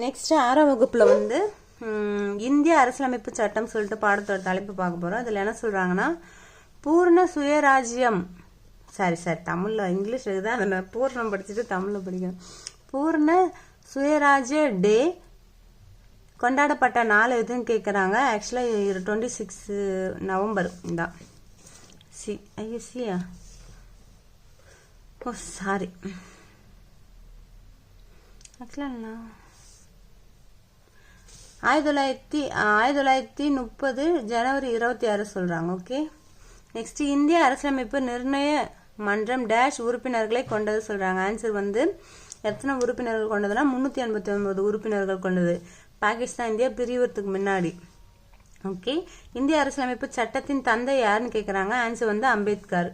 Next 6ஆம் வகுப்புல வந்து இந்திய அரசியலமைப்பு சட்டம் சொல்லிட்டு பாடத்தோட தலைப்பு பார்க்க போறோம். அதுல என்ன சொல்றாங்கன்னா, பூர்ண சுயராஜ்யம் சாரி தமிழ்ல இங்கிலீஷ் இருக்குதா, அதை நான் பூர்ணம் படிச்சுட்டு தமிழ்ல படிக்கணும். பூர்ண சுயராஜ்ய டே கொண்டாடப்பட்ட நாள் எதுன்னு கேட்குறாங்க. ஆக்சுவலாக 26 நவம்பர் தான். சியா ஓ சாரி ஆக்சுவலாக 1930 ஜனவரி 26 சொல்றாங்க. ஓகே, நெக்ஸ்ட் இந்திய அரசியலமைப்பு நிர்ணய மன்றம் டேஷ் உறுப்பினர்களை கொண்டது சொல்றாங்க. ஆன்சர் வந்து எத்தனை உறுப்பினர்கள் கொண்டதுன்னா 389 உறுப்பினர்கள் கொண்டது. பாகிஸ்தான் இந்தியா பிரிவதுக்கு முன்னாடி. ஓகே, இந்திய அரசியலமைப்பு சட்டத்தின் தந்தை யாருன்னு கேட்குறாங்க. ஆன்சர் வந்து அம்பேத்கர்.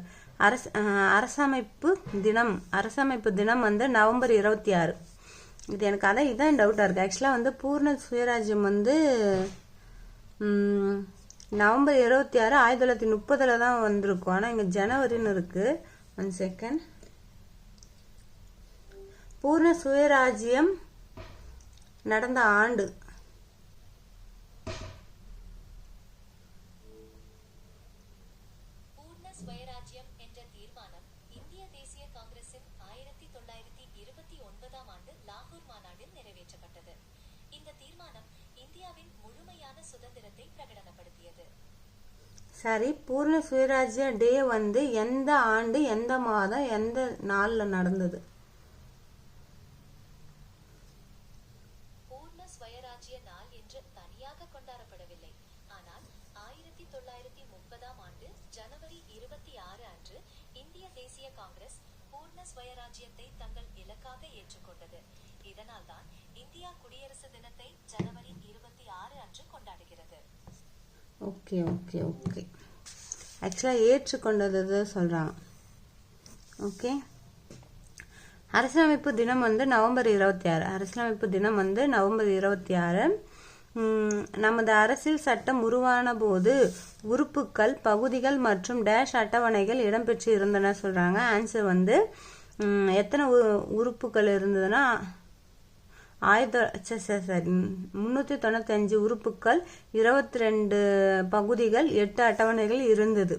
அரசமைப்பு தினம் வந்து நவம்பர் 26. இது எனக்கு அதான் இதான் டவுட்டாக இருக்குது. ஆக்சுவலாக வந்து பூர்ண சுயராஜ்யம் வந்து நவம்பர் 26 1930 தான் வந்திருக்கும். ஆனால் இங்கே ஜனவரின்னு இருக்குது. 1 செகண்ட். பூர்ண சுயராஜ்யம் நடந்த ஆண்டு சுயராஜ்யம் என்ற தீர்மானம் இந்திய தேசிய காங்கிரசின் 1929ஆம் ஆண்டு லாகூர் மாநாட்டில் நிறைவேற்றப்பட்டது. இந்த தீர்மானம் இந்தியாவின் முழுமையான சுதந்திரத்தை பிரகடனப்படுத்தியது. சரி, பூர்ண சுயராஜ்ய டே வந்து எந்த ஆண்டு, எந்த மாதம், எந்த நாள்ல நடந்தது? பூர்ண சுயராஜ்ய நாள் என்று தனியாக கொண்டாடப்படவில்லை. ஆனால் 1930ஆம் ஆண்டு ஜனவரி 26 அன்று இந்திய தேசிய காங்கிரஸ் பூர்ண சுயராஜ்யத்தை தங்கள் இலக்காக ஏற்றுக்கொண்டது. இதனால்தான் இந்தியா குடியரசு தினத்தை ஜனவரி 26 அன்று கொண்டாடுகிறது. ஓகே ஓகே ஓகே ஆக்சுவலாக ஏற்றுக்கொண்டது சொல்றாங்க. ஓகே, அரசியலமைப்பு தினம் வந்து நவம்பர் 26. அரசியலமைப்பு தினம் வந்து நவம்பர் 26. நமது அரசியல் சட்டம் உருவான போது உறுப்புகள், பகுதிகள் மற்றும் டேஷ் அட்டவணைகள் இடம்பெற்று இருந்தன சொல்றாங்க. ஆன்சர் வந்து எத்தனை உறுப்புகள் இருந்ததுன்னா 395 உறுப்புகள், 22 பகுதிகள், 8 அட்டவணைகள் இருந்தது.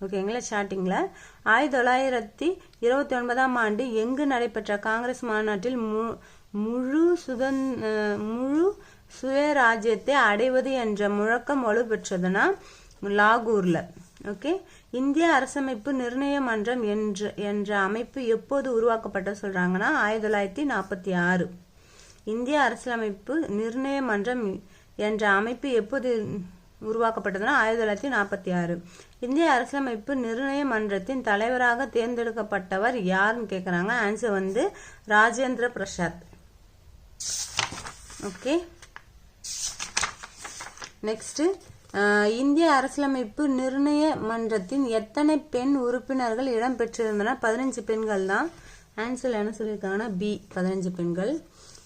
ஓகேங்களா? ஸ்டார்டிங்ல 1929ஆம் ஆண்டு எங்கு நடைபெற்ற காங்கிரஸ் மாநாட்டில் முழு சுயராஜ்யத்தை அடைவது என்ற முழக்கம் வலுப்பெற்றதுன்னா லாகூர்ல. ஓகே, இந்திய அரசமைப்பு நிர்ணய மன்றம் என்ற அமைப்பு எப்போது உருவாக்கப்பட்ட சொல்றாங்கன்னா 1946. இந்திய அரசியலமைப்பு நிர்ணய மன்றம் என்ற அமைப்பு எப்போது உருவாக்கப்பட்டதுன்னா 1946. இந்திய அரசியலமைப்பு நிர்ணய மன்றத்தின் தலைவராக தேர்ந்தெடுக்கப்பட்டவர் யாருன்னு கேட்குறாங்க. ஆன்சர் வந்து ராஜேந்திர பிரசாத். ஓகே, நெக்ஸ்ட் இந்திய அரசியலமைப்பு நிர்ணய மன்றத்தின் எத்தனை பெண் உறுப்பினர்கள் இடம் பெற்றிருந்தன? 15 பெண்கள் தான். ஆன்சர் என்ன சொல்லியிருக்காங்கன்னா பி, 15 பெண்கள்.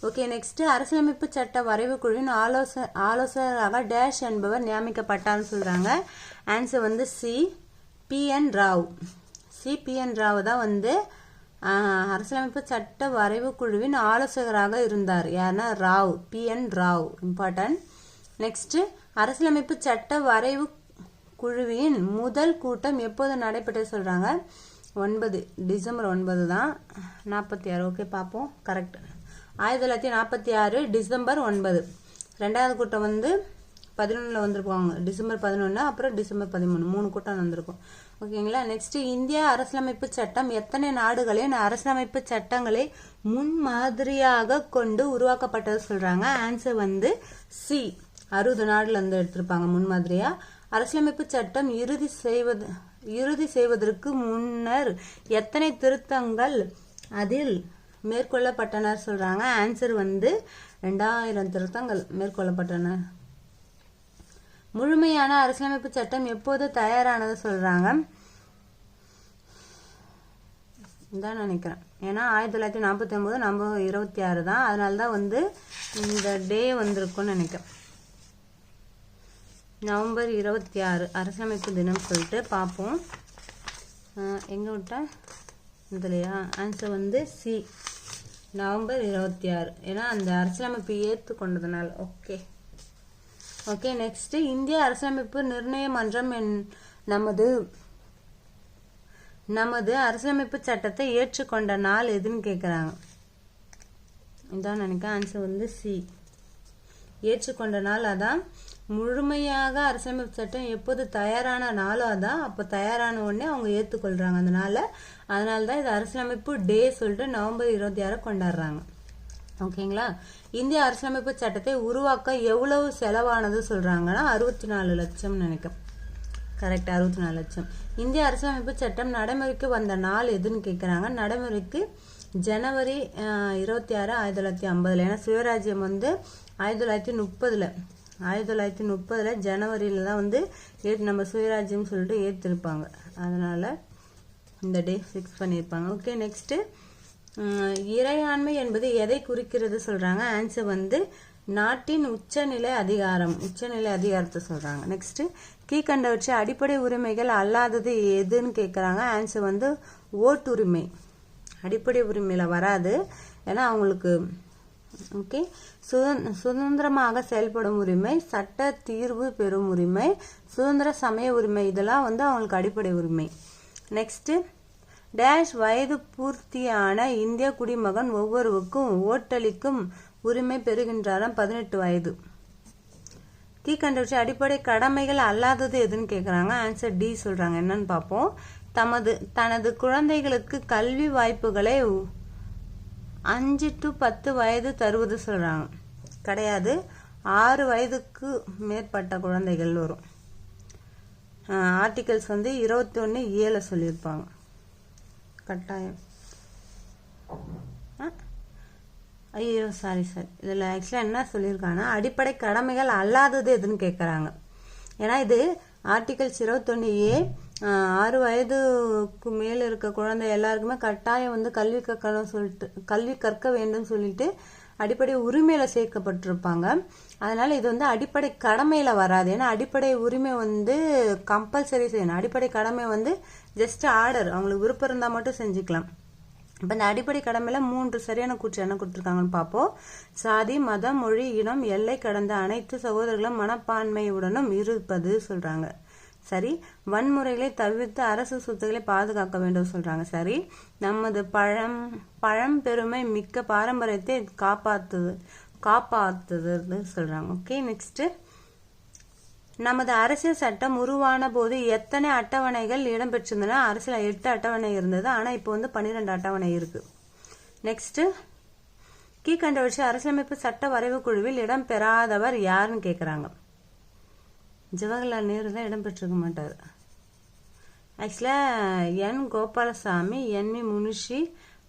ஓகே, நெக்ஸ்ட் அரசியலமைப்பு சட்ட வரைவு குழுவின் ஆலோசகராக டேஷ் என்பவர் நியமிக்கப்பட்டார்னு சொல்றாங்க. ஆன்சர் வந்து C, PN. Rao. PN. Rao தான் வந்து அரசியலமைப்பு சட்ட வரைவு குழுவின் ஆலோசகராக இருந்தார். யாருன்னா Rao, PN. Rao. Important. Next அரசியலமைப்பு சட்ட வரைவு குழுவின் முதல் கூட்டம் எப்போது நடைபெற்று சொல்றாங்க. 9 டிசம்பர் 9 தான். 46. ஓகே, பார்ப்போம். கரெக்ட். 1946 டிசம்பர் 9. ரெண்டாவது கூட்டம் வந்து 11 வந்திருப்பாங்க. டிசம்பர் 11, அப்புறம் டிசம்பர் 13, 3 கூட்டம் வந்திருக்கும். ஓகேங்களா? நெக்ஸ்ட் இந்திய அரசியலமைப்பு சட்டம் எத்தனை நாடுகளின் அரசியலமைப்பு சட்டங்களை முன்மாதிரியாக கொண்டு உருவாக்கப்பட்டது சொல்றாங்க. ஆன்சர் வந்து சி, 60 நாடுல இருந்து எடுத்திருப்பாங்க முன்மாதிரியா. அரசியலமைப்பு சட்டம் இறுதி செய்வதற்கு முன்னர் எத்தனை திருத்தங்கள் அதில் மேற்கொள்ளப்பட்டன சொல்றாங்க. ஆன்சர் வந்து 2000 திருத்தங்கள் மேற்கொள்ளப்பட்டன. முழுமையான அரசியலமைப்பு சட்டம் எப்போது தயாரானது சொல்றாங்க. தான் நினைக்கிறேன். ஏன்னா 1949 நவம்பர் 26 தான். அதனாலதான் வந்து இந்த டே வந்திருக்கும்னு நினைக்கிறேன். நவம்பர் 26 அரசியலமைப்பு தினம் சொல்லிட்டு பார்ப்போம். எங்க விட்டா இதுலையா? ஆன்சர் வந்து சி, நவம்பர் 26, ஏன்னா அந்த அரசியலமைப்பு ஏற்றுக்கொண்டதுனால. ஓகே ஓகே நெக்ஸ்ட், இந்திய அரசியலமைப்பு நிர்ணய மன்றம் நமது அரசியலமைப்பு சட்டத்தை ஏற்றுக்கொண்ட நாள் எதுன்னு கேட்குறாங்க. இதான் நினைக்கிறேன் ஆன்சர் வந்து சி. ஏற்றுக்கொண்ட நாள் அதான். முழுமையாக அரசியலமைப்பு சட்டம் எப்போது தயாரான நாளோ அதான். அப்போ தயாரான உடனே அவங்க ஏற்றுக்கொள்றாங்க அதனால தான் இது அரசியலமைப்பு டே சொல்லிட்டு நவம்பர் 26 கொண்டாடுறாங்க. ஓகேங்களா. இந்திய அரசியலமைப்பு சட்டத்தை உருவாக்க எவ்வளவு செலவானது சொல்றாங்கன்னா 64 லட்சம் நினைக்கிறேன். கரெக்ட், 64 லட்சம். இந்திய அரசியலமைப்பு சட்டம் நடைமுறைக்கு வந்த நாள் எதுன்னு கேட்குறாங்க. நடைமுறைக்கு ஜனவரி 26, 1950. ஏன்னா சுயராஜ்யம் வந்து 1930 ஜனவரியில தான் வந்து நம்ம சுயராஜ்யம் சொல்லிட்டு ஏற்றிருப்பாங்க. அதனால இந்த டே ஃபிக்ஸ் பண்ணியிருப்பாங்க. ஓகே நெக்ஸ்ட், இறையாண்மை என்பது எதை குறிக்கிறது சொல்றாங்க. ஆன்சர் வந்து நாட்டின் உச்சநிலை அதிகாரத்தை சொல்றாங்க. நெக்ஸ்ட், கீழ்கண்டவற்றை அடிப்படை உரிமைகள் அல்லாதது எதுன்னு கேட்குறாங்க. ஆன்சர் வந்து ஓட்டுரிமை. அடிப்படை உரிமையில வராது, ஏன்னா அவங்களுக்கு ஓகே சுதந்திரமாக செயல்படும் உரிமை, சட்ட தீர்வு பெறும் உரிமை, சுதந்திர சமய உரிமை, இதெல்லாம் வந்து அவங்களுக்கு அடிப்படை உரிமை. நெக்ஸ்ட், டேஷ் வயது பூர்த்தியான இந்திய குடிமகன் ஒவ்வொருவருக்கும் ஓட்டளிக்கும் உரிமை பெறுகின்றாராம் 18 வயது. கீழ்கண்டவற்றை அடிப்படை கடமைகள் அல்லாதது எதுன்னு கேட்குறாங்க. ஆன்சர் டி சொல்றாங்க. என்னன்னு பார்ப்போம். தனது குழந்தைகளுக்கு கல்வி வாய்ப்புகளை 5 to 10 வயது தருவது சொல்றாங்க. கிடையாது, 6 வயதுக்கு மேற்பட்ட குழந்தைகள் வரும். ஆர்டிகல்ஸ் வந்து 21(a) சொல்லியிருப்பாங்க. கட்டாயம். ஐயோ சாரி இதில் ஆக்சுவலாக என்ன சொல்லியிருக்காங்கன்னா அடிப்படை கடமைகள் அல்லாதது எதுன்னு கேட்குறாங்க. ஏன்னா இது ஆர்டிகல்ஸ் 21(a) 6 வயதுக்கு மேல இருக்க குழந்தை எல்லாருக்குமே கட்டாயம் வந்து கல்வி கற்க வேண்டும் சொல்லிட்டு அடிப்படை உரிமையில சேர்க்கப்பட்டிருப்பாங்க. அதனால இது வந்து அடிப்படை கடமையில வராது. ஏன்னா அடிப்படை உரிமை வந்து கம்பல்சரி செய்யணும். அடிப்படை கடமை வந்து ஜஸ்ட் ஆர்டர், அவங்களுக்கு விருப்பம் இருந்தா மட்டும் செஞ்சுக்கலாம். இப்ப இந்த அடிப்படை கடமையில 3 சரியான கூற்று என்ன கொடுத்துருக்காங்கன்னு பார்ப்போம். சாதி, மதம், மொழி, இனம், எல்லை கடந்த அனைத்து சகோதரர்களும் மனப்பான்மையுடனும் இருப்பது சொல்றாங்க. சரி. வன்முறைகளை தவிர்த்து அரசு சொத்துக்களை பாதுகாக்க வேண்டும் சொல்றாங்க. சரி. நமது பழம்பெருமை மிக்க பாரம்பரியத்தை காப்பாத்துது சொல்றாங்க. ஓகே நெக்ஸ்ட், நமது அரசியல் சட்டம் உருவான போது எத்தனை அட்டவணைகள் இடம்பெற்றிருந்தன. அரசியல் 8 அட்டவணை இருந்தது, ஆனா இப்போ வந்து 12 அட்டவணை இருக்கு. நெக்ஸ்ட், கீழ்கண்டவற்றை அரசியலமைப்பு சட்ட வரைவு குழுவில் இடம்பெறாதவர் யாருன்னு கேக்குறாங்க. ஜவஹர்லால் நேரு தான் இடம்பெற்றிருக்க மாட்டார். ஆக்சுவலா என் கோபாலசாமி, என் முனிஷி,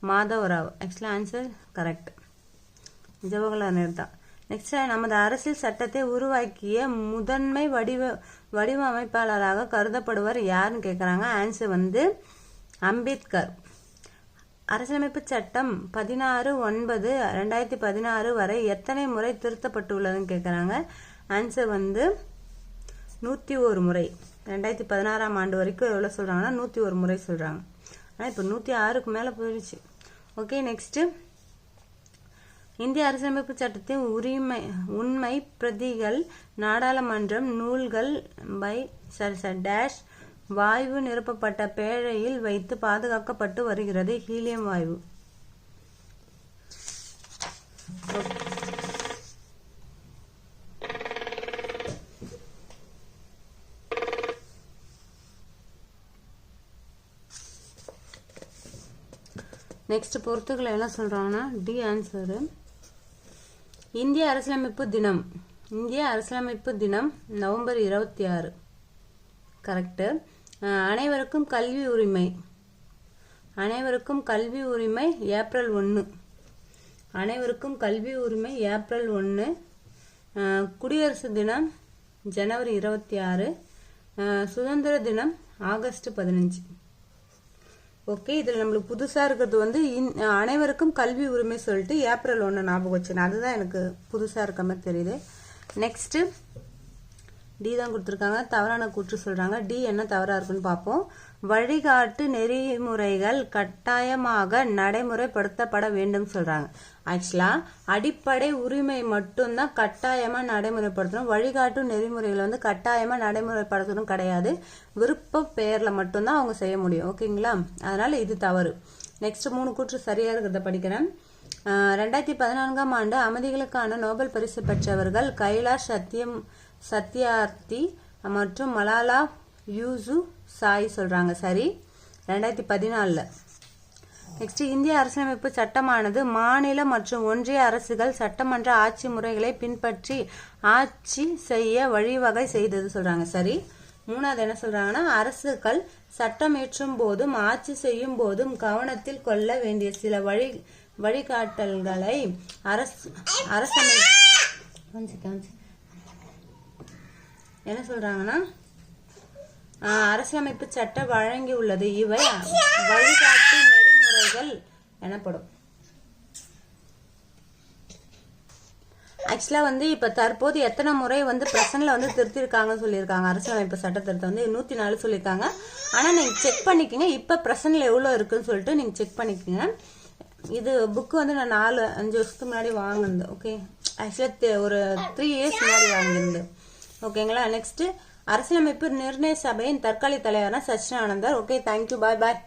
மாதவராவ். ஆக்சுவலா ஆன்சர் கரெக்ட், ஜவஹர்லால் நேரு தான். நெக்ஸ்ட், நமது அரசியல் சட்டத்தை உருவாக்கிய முதன்மை வடிவமைப்பாளராக கருதப்படுவர் யாருன்னு கேட்குறாங்க. ஆன்சர் வந்து அம்பேத்கர். அரசியலமைப்பு சட்டம் 16/9/2016 வரை எத்தனை முறை திருத்தப்பட்டுள்ளதுன்னு கேட்குறாங்க. ஆன்சர் வந்து 101 முறை. 2016ஆம் ஆண்டு வரைக்கும் எவ்வளவு சொல்றாங்கன்னா 101 முறை சொல்றாங்க. ஆனா இப்ப 106க்கு மேல போயிடுச்சு. ஓகே நெக்ஸ்ட், இந்திய அரசியலமைப்பு சட்டத்தின் உண்மை பிரதிகள் நாடாளுமன்றம் நூல்கள் டேஷ் வாயு நிரப்பப்பட்ட பேழையில் வைத்து பாதுகாக்கப்பட்டு வருகிறது. ஹீலியம் வாயு. நெக்ஸ்ட் பொறுத்துக்களை எல்லாம் சொல்றாங்கன்னா டி ஆன்சரு. இந்திய அரசியலமைப்பு தினம் நவம்பர் 26. கரெக்ட். அனைவருக்கும் கல்வி உரிமை ஏப்ரல் 1. ஏப்ரல் 1. குடியரசு தினம் ஜனவரி 26. சுதந்திர தினம் ஆகஸ்ட் 15. ஓகே, இதுல நம்மளுக்கு புதுசா இருக்கிறது வந்து அனைவருக்கும் கல்வி உரிமை சொல்லிட்டு ஏப்ரல் 1 ஞாபகம் வச்சு, அதுதான் எனக்கு புதுசா இருக்க மாதிரி தெரியுது. நெக்ஸ்ட், டி தான் கொடுத்துருக்காங்க. தவறான கூற்று சொல்றாங்க. டி என்ன தவறா இருக்குன்னு பார்ப்போம். வழிகாட்டு நெறிமுறைகள் கட்டாயமாக நடைமுறைப்படுத்தப்பட வேண்டும் சொல்றாங்க. ஆக்சுவலா அடிப்படை உரிமை மட்டும்தான் கட்டாயமா நடைமுறைப்படுத்தணும். வழிகாட்டு நெறிமுறைகளை வந்து கட்டாயமா நடைமுறைப்படுத்தணும் கிடையாது. விருப்ப பெயர்ல மட்டும்தான் அவங்க செய்ய முடியும். ஓகேங்களா? அதனால இது தவறு. நெக்ஸ்ட் 3 கூற்று சரியா இருக்கிறத படிக்கிறேன். 2014ஆம் ஆண்டு அமைதிகளுக்கான நோபல் பரிசு பெற்றவர்கள் கைலாஷ் சத்யார்த்தி மற்றும் மலாலா யூசுஃபாய் சொல்றாங்க. சரி. 2014. நெக்ஸ்ட் இந்திய அரசியலமைப்பு சட்டமானது மாநில மற்றும் ஒன்றிய அரசுகள் சட்டமன்ற ஆட்சி முறைகளை பின்பற்றி ஆட்சி செய்ய வழிவகை செய்தது சொல்றாங்க. சரி. 3வது என்ன சொல்றாங்கன்னா, அரசுகள் சட்டம் இயற்றும் போதும் ஆட்சி செய்யும் போதும் கவனத்தில் கொள்ள வேண்டிய சில வழிகாட்டல்களை என்ன சொல்றாங்கன்னா, அரசியலமைப்பு சட்டம் வழங்கி உள்ளது. இவை வழிகாட்டு நெறிமுறைகள் எனப்படும். ஆக்சுவலா வந்து இப்ப தற்போது எத்தனை முறை வந்து பிரசன்ட்ல வந்து திருத்திருக்காங்கன்னு சொல்லியிருக்காங்க. அரசியலமைப்பு சட்ட திருத்தம் வந்து 104 சொல்லியிருக்காங்க. ஆனா நீங்க செக் பண்ணிக்கங்க, இப்ப பிரசன்ட்ல எவ்வளவு இருக்குன்னு சொல்லிட்டு நீங்க செக் பண்ணிக்கங்க. இது புக் வந்து நான் 4-5 வருஷத்துக்கு முன்னாடி வாங்கினது. ஓகே, ஆக்சுவலா ஒரு 3 இயர்ஸ் முன்னாடி வாங்கியிருந்தது. ஓகேங்களா? நெக்ஸ்ட் அரசியலமைப்பு நிர்ணய சபையின் தற்காலிக தலைவரான சச்சிதானந்தர். ஓகே, தேங்க்யூ, பாய் பாய்.